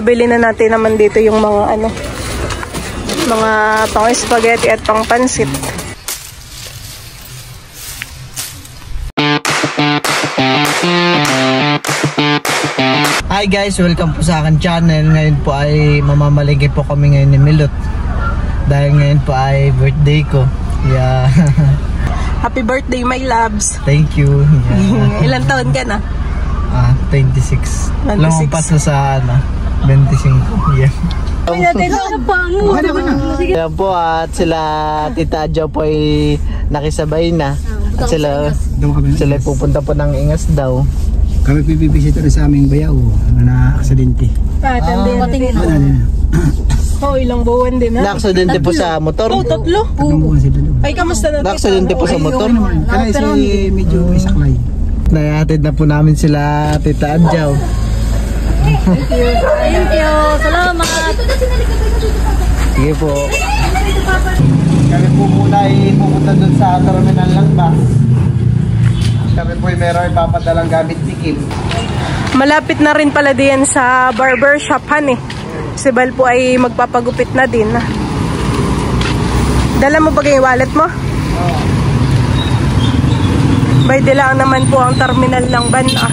Nabili na natin naman dito yung mga ano, mga pang spaghetti at pang pansit. Hi guys, welcome po sa akin channel. Ngayon po ay mamamalingki po kami ngayon ni Milot. Dahil ngayon po ay birthday ko. Yeah. Happy birthday my loves. Thank you. Yeah. Ilang taon ka na? 26. 26. Lumampas na sa 25. Yeah. Ayan po at sila Tita Adja po ay nakisabay na. At sila pupunta po ng Ingas daw. Kami pipibisita rin sa aming bayaw na aksidente. Ilang buwan din ha? Na-aksidente po sa motor? Tatlo? Ay, kamusta natin? Na-aksidente po sa motor? Kaya si medyo isaklay. Naihatid na po namin sila Tita Adjaw. Thank you. Salamat. Sige po. Kami po muna ay pupunta dun sa terminal lang ba? Kami po ay meron ipapadalang gamit ni Kim. Malapit na rin pala diyan sa barber shop han eh. Si Bal po ay magpapagupit na din. Dala mo ba yung wallet mo? Oo. By de lang naman po ang terminal ng van ah.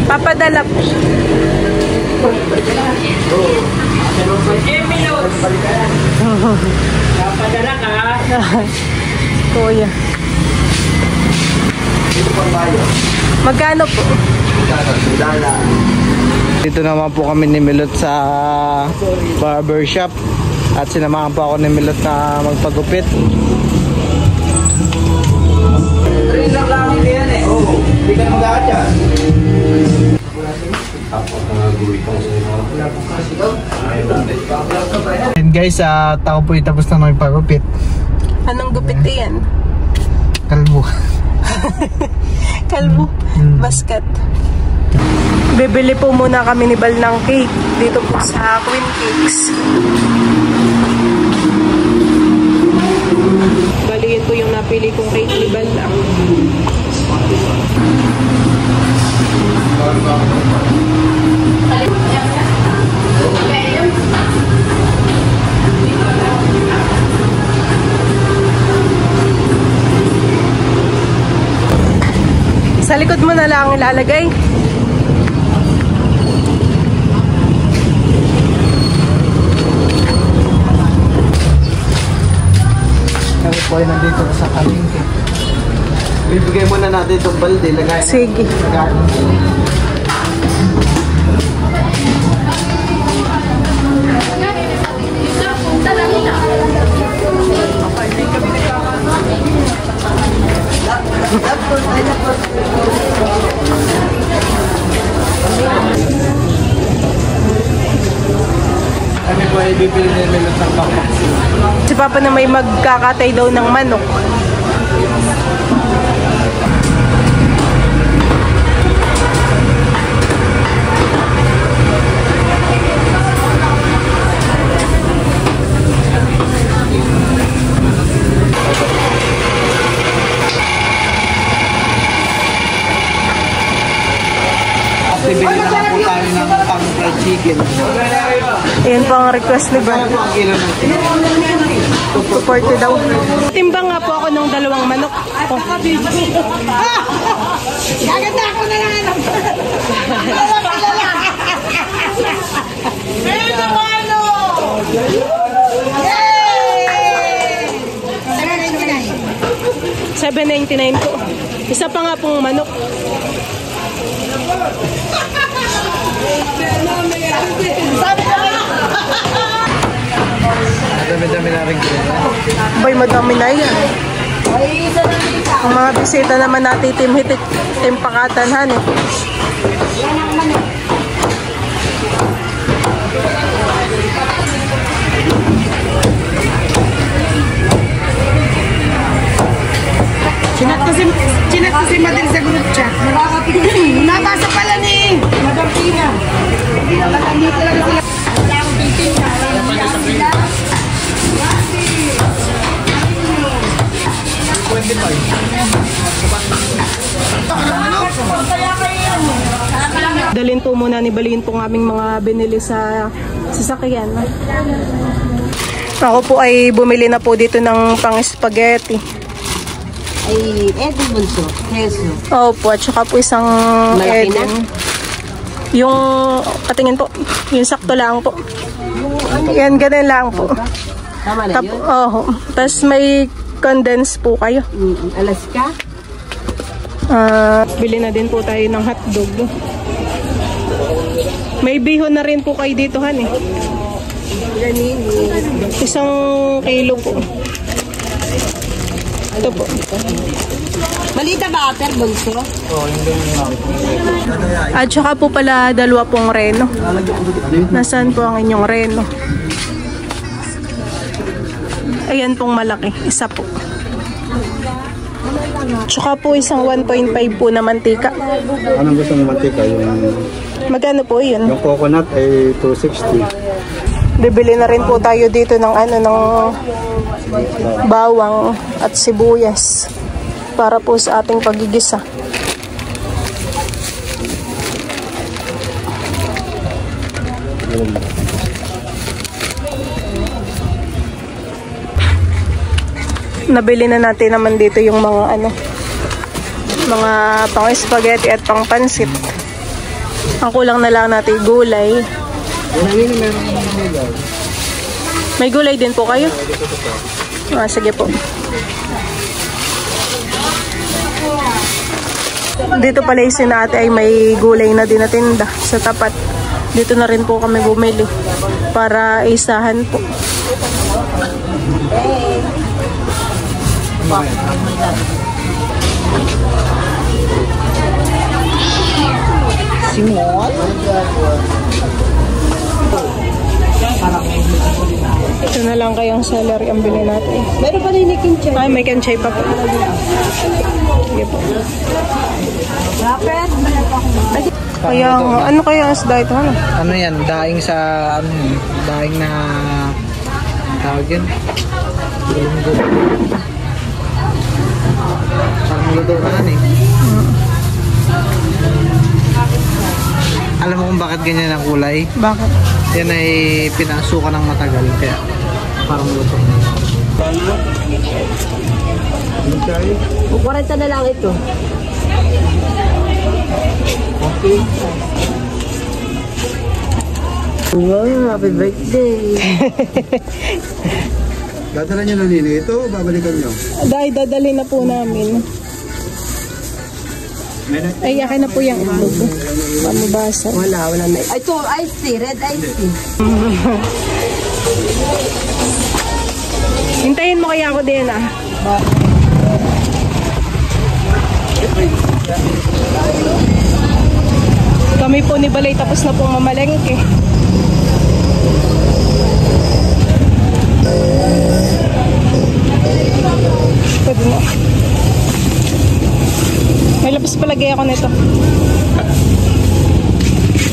Papadala po. Papadala ka. Kuya. Magkano po? Dito naman po kami ni Milot sa barber shop. At sinamahan po ako ni Milot na magpagupit. Rin lang lang yan eh. Oo. Hindi ka mag-aat yan. And guys, ako po tapos na magpagupit. Anong gupit yan? Kalbo. Kalbo? Basket. Bibili po muna kami ni Bal ng cake dito po sa Queen Cakes. Bali yun po yung napili kong cake ni Bal lang. Sa likod mo na lang ilalagay. Kami po ay nandito sa palengke. Bibigay muna natin itong balde. Lagay. Sige. Kami po ay bibili nila ng papak. Si Papa na may magkakatay daw ng manok. Bibili na po tayo ng pang-fried chicken. Ayan po ang request ni Bal. 240 daw. Timbang nga po ako ng 2 manok. Oh. Gaganda ako na lang. Meron na ano? Yay! 799 po. Isa pa nga pong manok. Dami-dami na rin ko. Boy, madami na yan. Ang mga bisita naman natin, Team Pakatan han eh. Chinat kasi Madel sa group chat. Nabasa pala ni Madam Pina. Hindi na lang sila. dalhin po muna ni Baliin po ng aming mga binili sa sasakyan. Ako po ay bumili na po dito ng pang spaghetti. Ay, Edwin Bunso, Keso. Opo, at saka po isang Malaki na? Eden. Yung, patingin po, yung sakto lang po. Yan, ganun lang po. Tama na yun? Tapos may condense po kayo. Alaska? Bili na din po tayo ng hotdog. May bihon na rin po kayo dito, Han eh. Isang kilo po. Ito po. Malita butter, Bunso? At saka po pala dalawa pong reno. Nasaan po ang inyong reno? Ayan pong malaki. Isa po. Tsaka po isang 1.5 po na mantika. Anong gusto mo mantika? Magkano po yun? Yung coconut ay 260. Bibili na rin po tayo dito ng ng bawang at sibuyas para po sa ating pagigisa. Nabili na natin naman dito yung mga mga pang spaghetti at pang pansit. Ang kulang na lang natin gulay. May gulay din po kayo? Sige po. Dito pala yung sinate ay may gulay na din na tinda sa tapat. Dito na rin po kami bumili para isahan po. Simon? Ito na lang kayang celery ang bilhin natin. Meron pa rin ni Kinchay. Ay, may kanchay pa po. Sige po. Rapid? Kaya nga, ano kaya ang isda ito? Ano yan? Daing sa, daing na, tawag yun? Parang luto ka lang eh. Alam mo kung bakit ganyan ang kulay? Bakit? Yan ay pinasukan ng matagal, kaya parang luto. 40 na lang ito. Okay. Wow, happy birthday. Dadala niyo na nini ito o babalikan niyo? Dahil dadali na po namin. Ay, akin na po yung itlog. Pamabasa. Wala na. Ay, ito, iced tea, red iced tea. Hintayin mo kaya ako din Kami po ni Balay tapos na pong mamalengke. Pwede na. May labas palagay ako nito.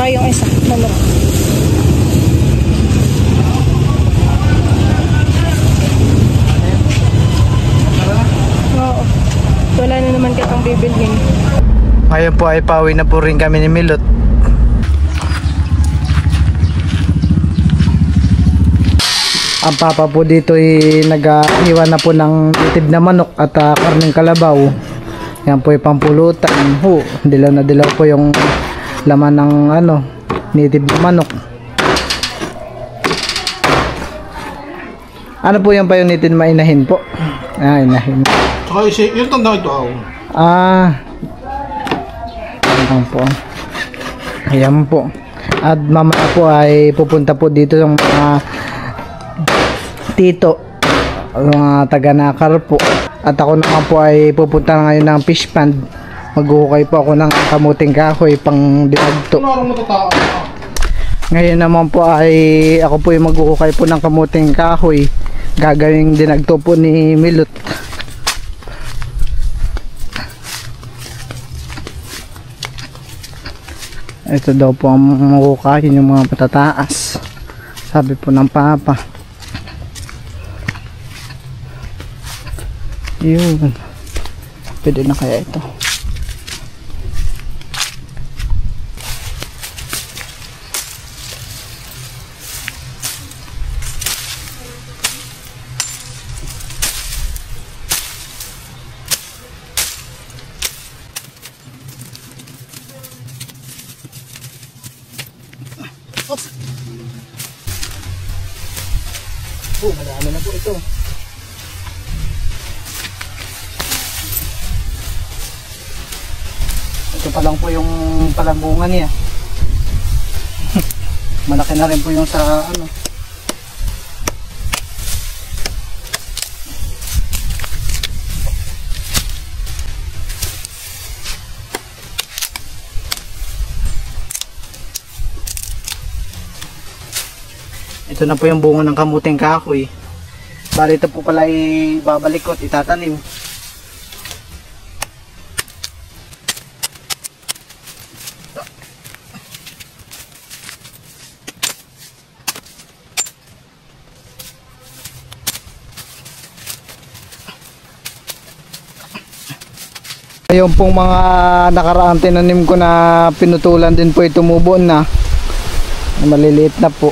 Yung isa. Manok. Oo. Wala na naman katang bibilhin. Ngayon po ay pauwi na po rin kami ni Milot. Ang papa po dito ay nag-iwan na po ng native na manok at karneng kalabaw. Yan po ay pampulutan. Dilaw na dilaw po yung laman ng native na manok. Ano po yan pa yung native na inahin po? Inahin. Saka yung tanda ito ako. Ayan po. Ayan po. At mamaya po ay pupunta po dito yung mga tito, mga taga-nakar po. At ako naman po ay pupunta na ngayon ng fish pond. Maghuhukay po ako ng kamuting kahoy pang dinagto. Ngayon naman po ay ako po ay maghuhukay po ng kamuting kahoy. Gagawing dinagto po ni Milot. Ito daw po ang mahukayin yung mga patataas. Sabi po ng papa. Yun. Pwede na kaya ito. Madami na po ito. Ito pa lang po yung palamungan niya. Malaki na rin po yung sa ano. Ito na po yung bunga ng kamuting kahoy. Bali ito po pala ay babalik ko at itatanim. Yung pong mga nakaraang tinanim ko na pinutulan din po ay tumubo na. Maliliit na po.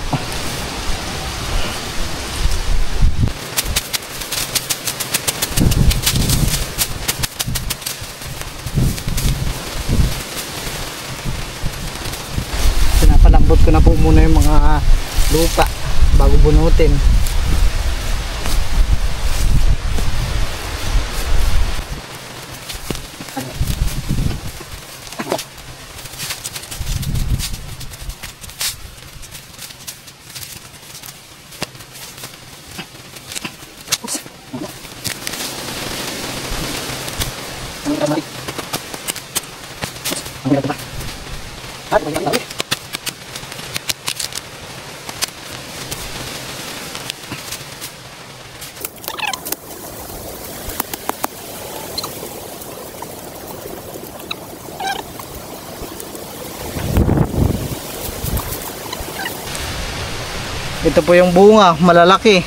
Pinapalambot ko na po muna yung mga lupa bago bunutin. Ito po yung bunga, malalaki.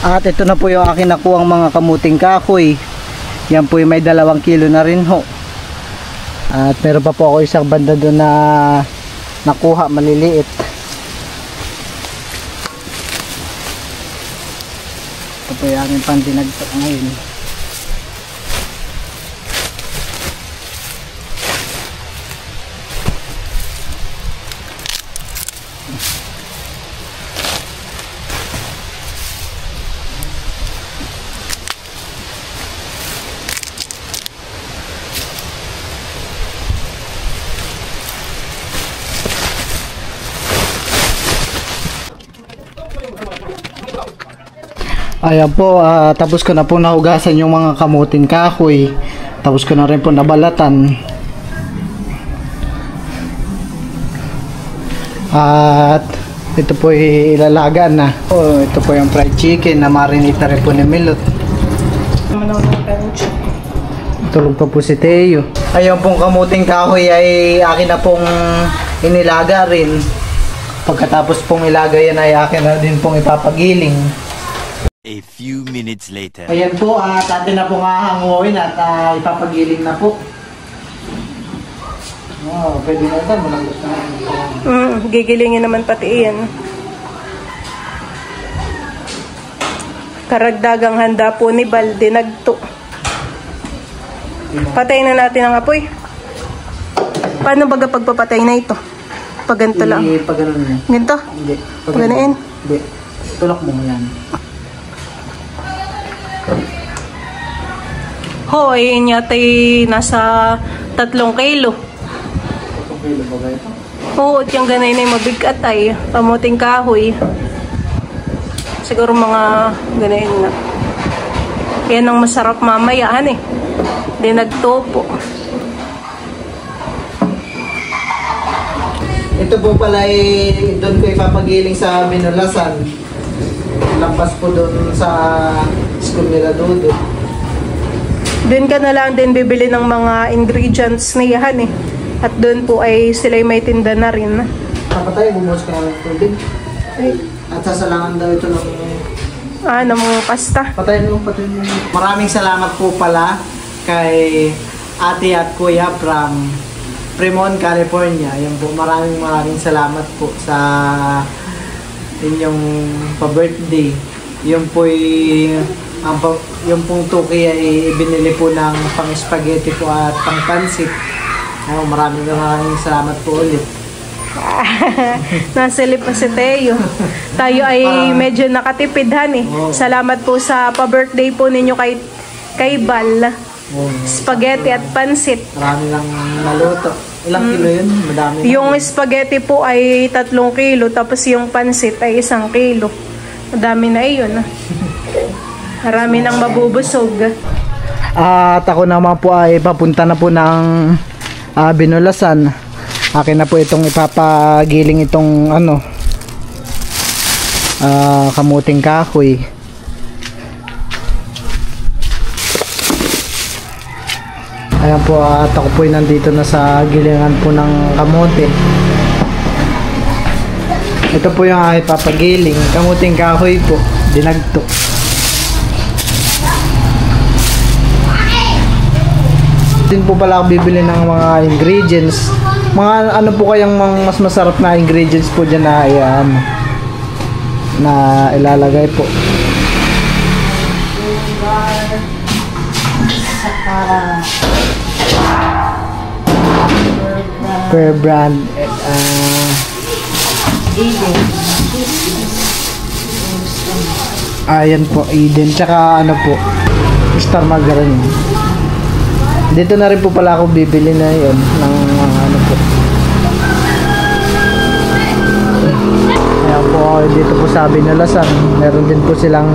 At ito na po yung akin nakuhang mga kamuting kahoy. Yan po yung may 2 kilo na rin ho. At meron pa po ako isang banda doon na nakuha maliliit. Ito po yung aking pandinagto ngayon. Ayan po, tapos ko na po nahugasan yung mga kamuting kahoy. Tapos ko na rin po nabalatan. At ito po ilalaga na. Ito po yung fried chicken na marinate na rin po ni Milot. Tulog pa po si Teo. Ayan pong kamuting kahoy ay akin na pong inilaga rin. Pagkatapos pong ilaga yan ay akin na din pong ipapagiling. A few minutes later. Ayan po, atin na po nga hanguin at ipapagiling na po. Oh, pwede na ito, malambot na. Gigilingin naman pati iyan. Karagdagang handa po ni Balde nagto. Patayin na natin ang apoy. Paano baga pagpapatay na ito? Pag ganito lang. Pag ganun na. Ganito? Hindi. Pag ganain? Hindi. Tulak mo yan. Hoy, inyatay nasa 3 kilo. 3 kilo ba ito? Oo, at yung ganay na yung mabigat ay kamuting kahoy. Siguro mga ganay na. Yan ang masarap mamayahan eh. Di nagtopo. Ito po pala ay doon ko ipapagiling sa Binulasan. Lampas po doon sa school nila Dodo. Doon ka na lang din bibili ng mga ingredients na yan eh. At doon po ay sila may tinda na rin. Kapatay, bumuhos ka ng tubig. At sasalangan daw ito ng... Ng mga pasta. Patayin mo. Maraming salamat po pala kay ate at kuya from Fremont, California. Yan po, maraming salamat po sa inyong pa-birthday. Yung pong tuki ay binili po ng pang-spaghetti po at pang-pansit. Maraming salamat po ulit. Nasilip pa si Teo. Tayo ay medyo nakatipidhan eh. Salamat po sa pa-birthday po ninyo kay Bal. Spaghetti at pansit. Marami lang naluto. Ilang kilo yun? Madami. Yung spaghetti po ay 3 kilo, tapos yung pansit ay 1 kilo. Madami na yun. Marami nang mabubusog. At ako naman po ay papunta na po ng Binulasan. Akin na po itong ipapagiling itong kamuting kahoy. Ayan po, at ako po ay nandito na sa gilingan po ng kamote. Ito po yung aking papagiling, kamuting kahoy po, dinagto. Din po pala ako bibili ng mga ingredients. Mga ano po kayang mas masarap na ingredients po dyan na na ilalagay po. Per brand ayan po, Eden, tsaka po, Star Margarine. Dito na rin po pala ako bibili na yon ng po. Ayan po, dito po sa Binulasan, meron din po silang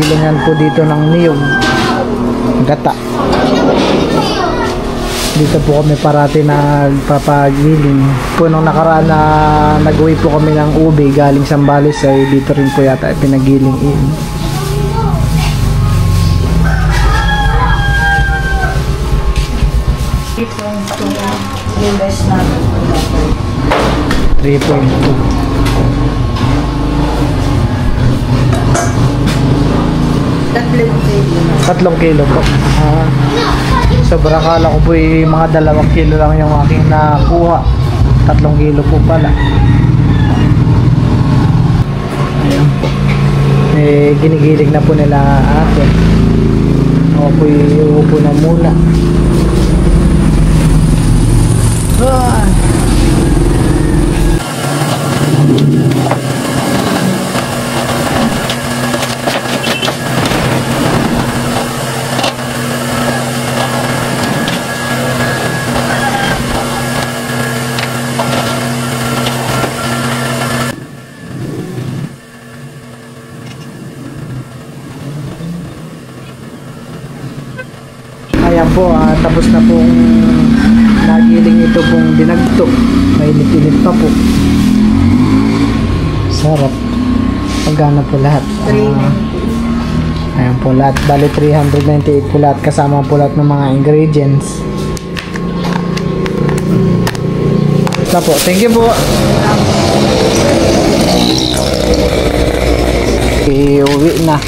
gilingan po dito ng niyog, gata. Dito po kami parati nagpapagiling. Po nung nakaraan na nag-uwi po kami ng ube galing Sambales ay dito rin po yata pinagiling in. Tatlong kilo po. Sobra, kala ko po mga 2 kilo lang yung aking nakuha. 3 kilo po pala. Ayan po. Ginigilig na po nila atin. Ako po iuupo na muna. Ayan po, tapos na pong nagiling ito pong dinagto. Mainit-init pa po. Sarap. Pagana po lahat. Ayan po lahat. Bali 398 po lahat. Kasama po lahat ng mga ingredients. Ito po. Thank you po. Iuwi na.